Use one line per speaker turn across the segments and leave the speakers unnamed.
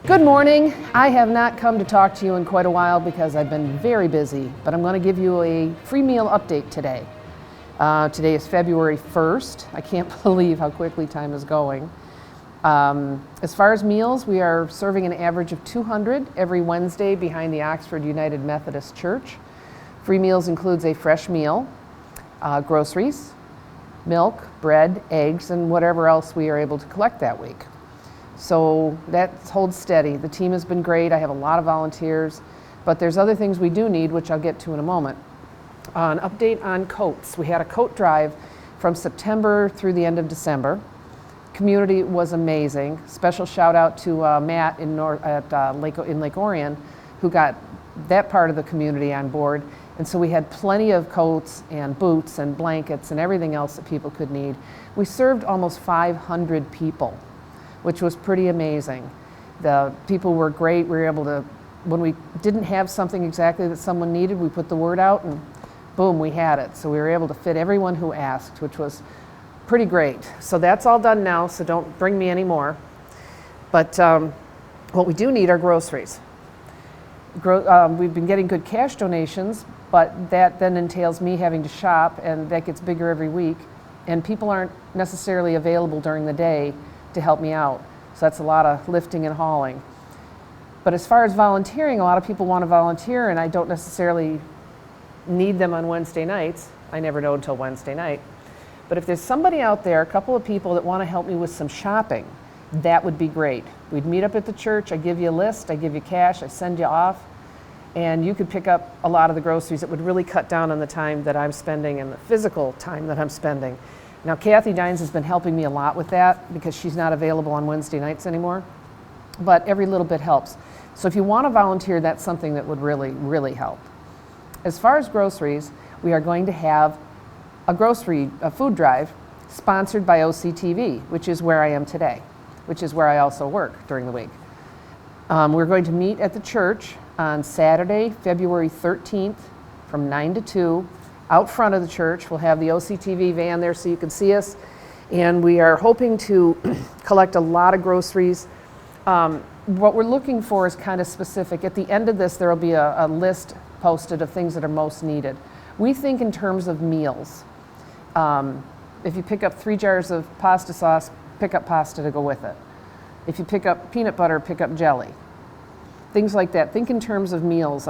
Good morning. I have not come to talk to you in quite a while because I've been very busy, but I'm going to give you a free meal update today. Today is February 1st. I can't believe how quickly time is going. As far as meals, we are serving an average of 200 every Wednesday behind the Oxford United Methodist Church. Free meals includes a fresh meal, groceries, milk, bread, eggs, and whatever else we are able to collect that week. So that holds steady. The team has been great. I have a lot of volunteers, but there's other things we do need, which I'll get to in a moment. An update on coats. We had a coat drive from September through the end of December. Community was amazing. Special shout out to Matt in Lake Orion, who got that part of the community on board. And so we had plenty of coats and boots and blankets and everything else that people could need. We served almost 500 people, which was pretty amazing. The people were great. We were able to, when we didn't have something exactly that someone needed, we put the word out and boom, we had it. So we were able to fit everyone who asked, which was pretty great. So that's all done now, so don't bring me any more. But what we do need are groceries. We've been getting good cash donations, but that then entails me having to shop, and that gets bigger every week. And people aren't necessarily available during the day to help me out. So that's a lot of lifting and hauling. But as far as volunteering, a lot of people want to volunteer, and I don't necessarily need them on Wednesday nights. I never know until Wednesday night. But if there's somebody out there, a couple of people that want to help me with some shopping, that would be great. We'd meet up at the church, I give you a list, I give you cash, I send you off, and you could pick up a lot of the groceries. It would really cut down on the time that I'm spending and the physical time that I'm spending. Now, Kathy Dines has been helping me a lot with that because she's not available on Wednesday nights anymore, but every little bit helps. So if you want to volunteer, that's something that would really, really help. As far as groceries, we are going to have a food drive sponsored by OCTV, which is where I am today, which is where I also work during the week. We're going to meet at the church on Saturday, February 13th from 9 to 2. Out front of the church. We'll have the OCTV van there so you can see us. And we are hoping to collect a lot of groceries. What we're looking for is kind of specific. At the end of this, there will be a list posted of things that are most needed. We think in terms of meals. If you pick up 3 jars of pasta sauce, pick up pasta to go with it. If you pick up peanut butter, pick up jelly. Things like that. Think in terms of meals.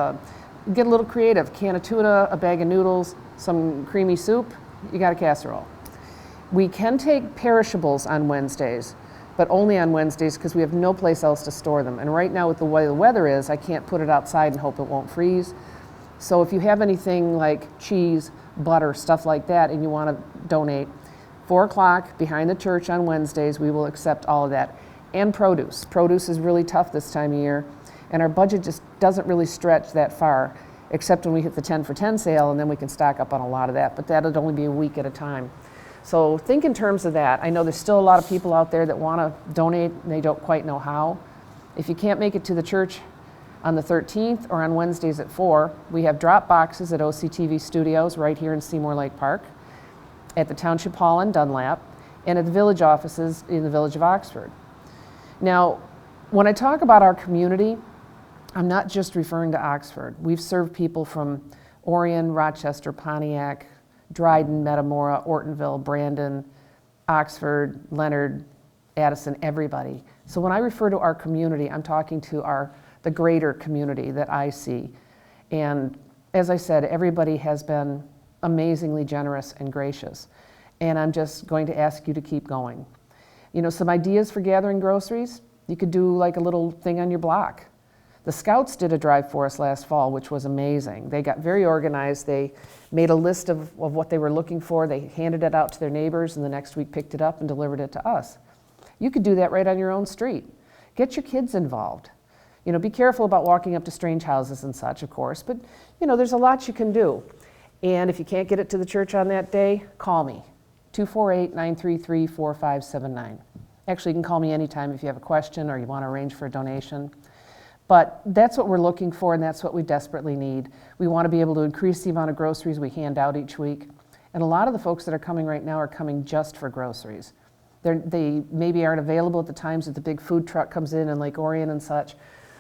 Get a little creative. Can of tuna, a bag of noodles, some creamy soup, you got a casserole. We can take perishables on Wednesdays, but only on Wednesdays because we have no place else to store them. And right now with the way the weather is, I can't put it outside and hope it won't freeze. So if you have anything like cheese, butter, stuff like that, and you want to donate, 4 o'clock behind the church on Wednesdays, we will accept all of that. And produce. Produce is really tough this time of year. And our budget just doesn't really stretch that far, except when we hit the 10 for 10 sale, and then we can stock up on a lot of that, but that'll only be a week at a time. So think in terms of that. I know there's still a lot of people out there that want to donate, and they don't quite know how. If you can't make it to the church on the 13th or on Wednesdays at 4, we have drop boxes at OCTV Studios right here in Seymour Lake Park, at the Township Hall in Dunlap, and at the village offices in the village of Oxford. Now, when I talk about our community, I'm not just referring to Oxford. We've served people from Orion, Rochester, Pontiac, Dryden, Metamora, Ortonville, Brandon, Oxford, Leonard, Addison, everybody. So when I refer to our community, I'm talking to the greater community that I see. And as I said, everybody has been amazingly generous and gracious. And I'm just going to ask you to keep going. You know, some ideas for gathering groceries, you could do like a little thing on your block. The Scouts did a drive for us last fall, which was amazing. They got very organized. They made a list of what they were looking for. They handed it out to their neighbors, and the next week picked it up and delivered it to us. You could do that right on your own street. Get your kids involved. You know, be careful about walking up to strange houses and such, of course, but you know, there's a lot you can do. And if you can't get it to the church on that day, call me, 248-933-4579. Actually, you can call me anytime if you have a question or you want to arrange for a donation. But that's what we're looking for, and that's what we desperately need. We want to be able to increase the amount of groceries we hand out each week. And a lot of the folks that are coming right now are coming just for groceries. They maybe aren't available at the times that the big food truck comes in Lake Orion and such,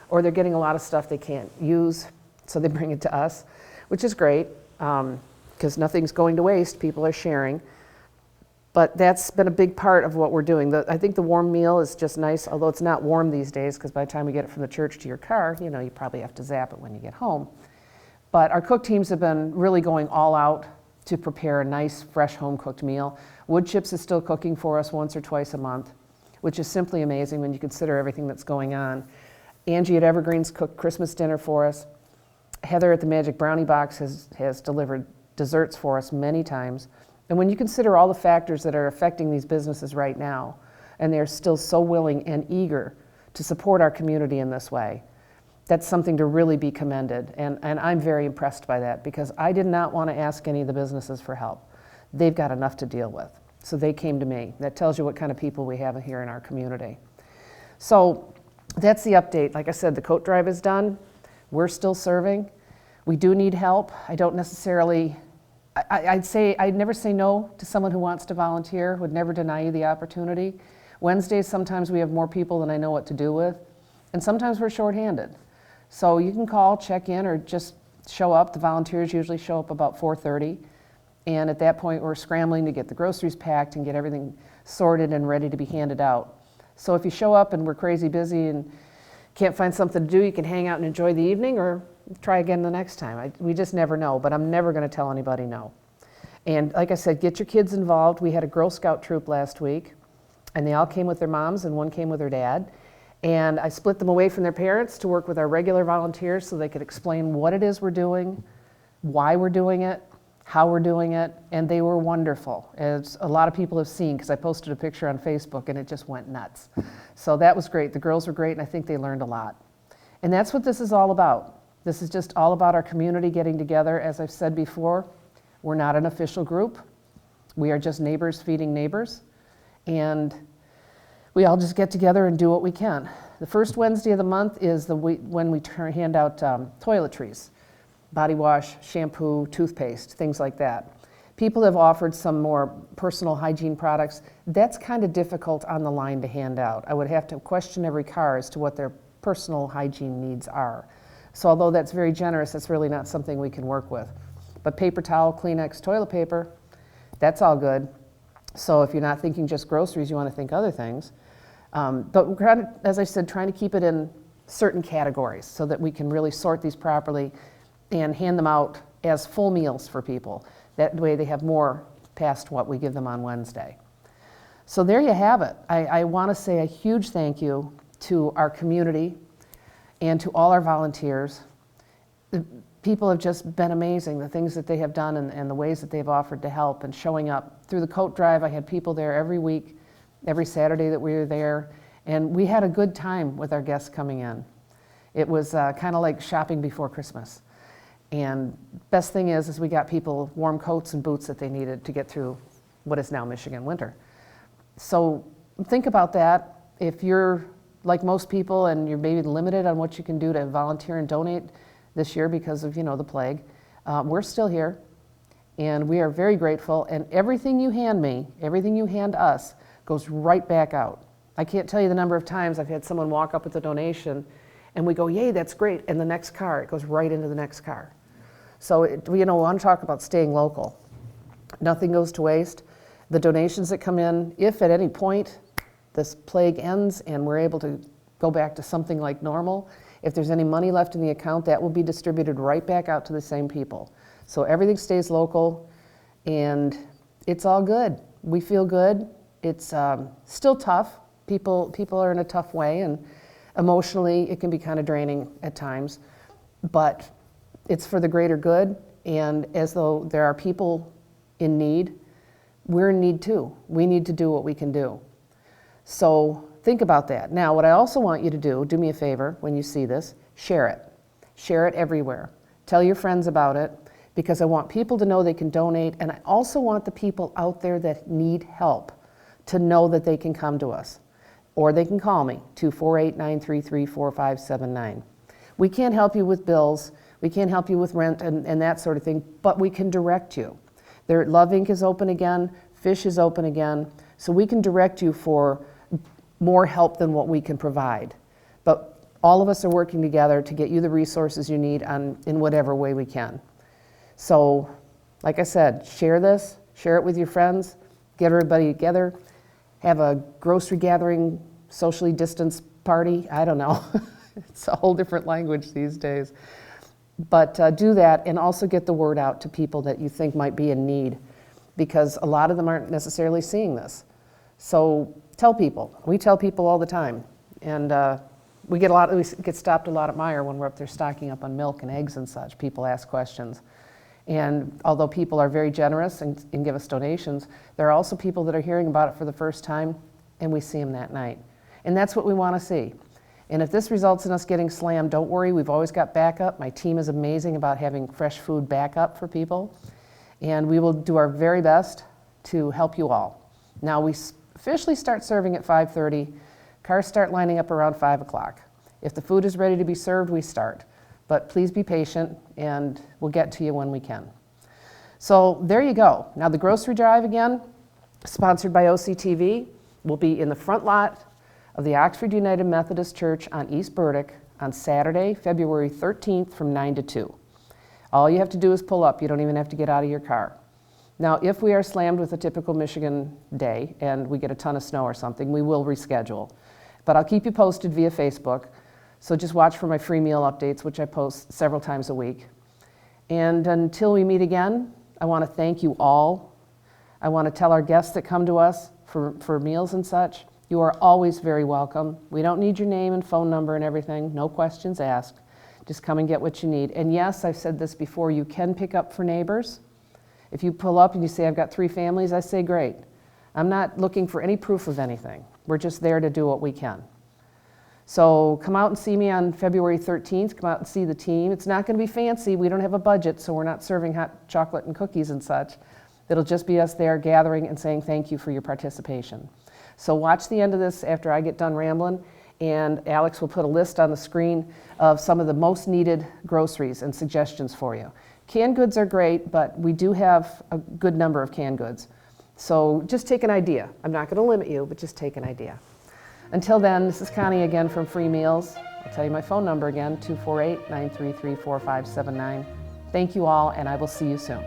or they're getting a lot of stuff they can't use, so they bring it to us, which is great, because nothing's going to waste, people are sharing. But that's been a big part of what we're doing. I think the warm meal is just nice, although it's not warm these days, because by the time we get it from the church to your car, you probably have to zap it when you get home. But our cook teams have been really going all out to prepare a nice, fresh, home-cooked meal. Wood Chips is still cooking for us once or twice a month, which is simply amazing when you consider everything that's going on. Angie at Evergreen's cooked Christmas dinner for us. Heather at the Magic Brownie Box has delivered desserts for us many times. And when you consider all the factors that are affecting these businesses right now, and they're still so willing and eager to support our community in this way, that's something to really be commended. And I'm very impressed by that, because I did not want to ask any of the businesses for help. They've got enough to deal with. So they came to me. That tells you what kind of people we have here in our community. So that's the update. Like I said, the coat drive is done. We're still serving. We do need help. I don't necessarily, I'd never say no to someone who wants to volunteer, would never deny you the opportunity. Wednesdays, sometimes we have more people than I know what to do with, and sometimes we're shorthanded. So you can call, check in, or just show up. The volunteers usually show up about 4:30, and at that point we're scrambling to get the groceries packed and get everything sorted and ready to be handed out. So if you show up and we're crazy busy and can't find something to do, you can hang out and enjoy the evening, or try again the next time. We just never know, but I'm never going to tell anybody no. And like I said, get your kids involved. We had a Girl Scout troop last week, and they all came with their moms and one came with her dad. And I split them away from their parents to work with our regular volunteers so they could explain what it is we're doing, why we're doing it, how we're doing it, and they were wonderful, as a lot of people have seen, because I posted a picture on Facebook and it just went nuts. So that was great. The girls were great, and I think they learned a lot. And that's what this is all about. This is just all about our community getting together. As I've said before, we're not an official group. We are just neighbors feeding neighbors, and we all just get together and do what we can. The first Wednesday of the month is when we hand out toiletries, body wash, shampoo, toothpaste, things like that. People have offered some more personal hygiene products. That's kind of difficult on the line to hand out. I would have to question every car as to what their personal hygiene needs are. So although that's very generous, that's really not something we can work with. But paper towel, Kleenex, toilet paper, that's all good. So if you're not thinking just groceries, you want to think other things. But we're, as I said, trying to keep it in certain categories so that we can really sort these properly and hand them out as full meals for people. That way they have more past what we give them on Wednesday. So there you have it. I want to say a huge thank you to our community and to all our volunteers. The people have just been amazing, the things that they have done and the ways that they've offered to help and showing up. Through the coat drive, I had people there every week, every Saturday that we were there, and we had a good time with our guests coming in. It was kind of like shopping before Christmas. And best thing is we got people warm coats and boots that they needed to get through what is now Michigan winter. So think about that. If you're like most people and you're maybe limited on what you can do to volunteer and donate this year because of, the plague, we're still here, and we are very grateful. And everything you hand me, everything you hand us, goes right back out. I can't tell you the number of times I've had someone walk up with a donation and we go, yay, that's great, and the next car, it goes right into the next car. So, we want to talk about staying local. Nothing goes to waste. The donations that come in, if at any point this plague ends and we're able to go back to something like normal, if there's any money left in the account, that will be distributed right back out to the same people. So everything stays local, and it's all good. We feel good. It's still tough. People are in a tough way, and emotionally it can be kind of draining at times, but it's for the greater good. And as though there are people in need, we're in need too. We need to do what we can do. So think about that. Now, what I also want you to do me a favor when you see this, share it. Share it everywhere. Tell your friends about it, because I want people to know they can donate, and I also want the people out there that need help to know that they can come to us. Or they can call me, 248-933-4579. We can't help you with bills, we can't help you with rent and that sort of thing, but we can direct you. Love Inc. is open again, Fish is open again. So we can direct you for more help than what we can provide. But all of us are working together to get you the resources you need in whatever way we can. So, like I said, share this, share it with your friends, get everybody together, have a grocery gathering, socially distanced party. I don't know. It's a whole different language these days. But do that, and also get the word out to people that you think might be in need, because a lot of them aren't necessarily seeing this. So tell people. We tell people all the time. And we get stopped a lot at Meijer when we're up there stocking up on milk and eggs and such. People ask questions. And although people are very generous and give us donations, there are also people that are hearing about it for the first time, and we see them that night. And that's what we want to see. And if this results in us getting slammed, don't worry, we've always got backup. My team is amazing about having fresh food backup for people. And we will do our very best to help you all. Now, we officially start serving at 5:30. Cars start lining up around 5 o'clock. If the food is ready to be served, we start. But please be patient, and we'll get to you when we can. So there you go. Now, the grocery drive, again, sponsored by OCTV, will be in the front lot of the Oxford United Methodist Church on East Burdick on Saturday, February 13th from 9 to 2. All you have to do is pull up. You don't even have to get out of your car. Now, if we are slammed with a typical Michigan day and we get a ton of snow or something, we will reschedule. But I'll keep you posted via Facebook. So just watch for my free meal updates, which I post several times a week. And until we meet again, I want to thank you all. I want to tell our guests that come to us for meals and such, you are always very welcome. We don't need your name and phone number and everything. No questions asked. Just come and get what you need. And yes, I've said this before, you can pick up for neighbors. If you pull up and you say, I've got 3 families, I say, great. I'm not looking for any proof of anything. We're just there to do what we can. So come out and see me on February 13th. Come out and see the team. It's not going to be fancy. We don't have a budget, so we're not serving hot chocolate and cookies and such. It'll just be us there gathering and saying thank you for your participation. So watch the end of this after I get done rambling, and Alex will put a list on the screen of some of the most needed groceries and suggestions for you. Canned goods are great, but we do have a good number of canned goods. So just take an idea. I'm not going to limit you, but just take an idea. Until then, this is Connie again from Free Meals. I'll tell you my phone number again, 248-933-4579. Thank you all, and I will see you soon.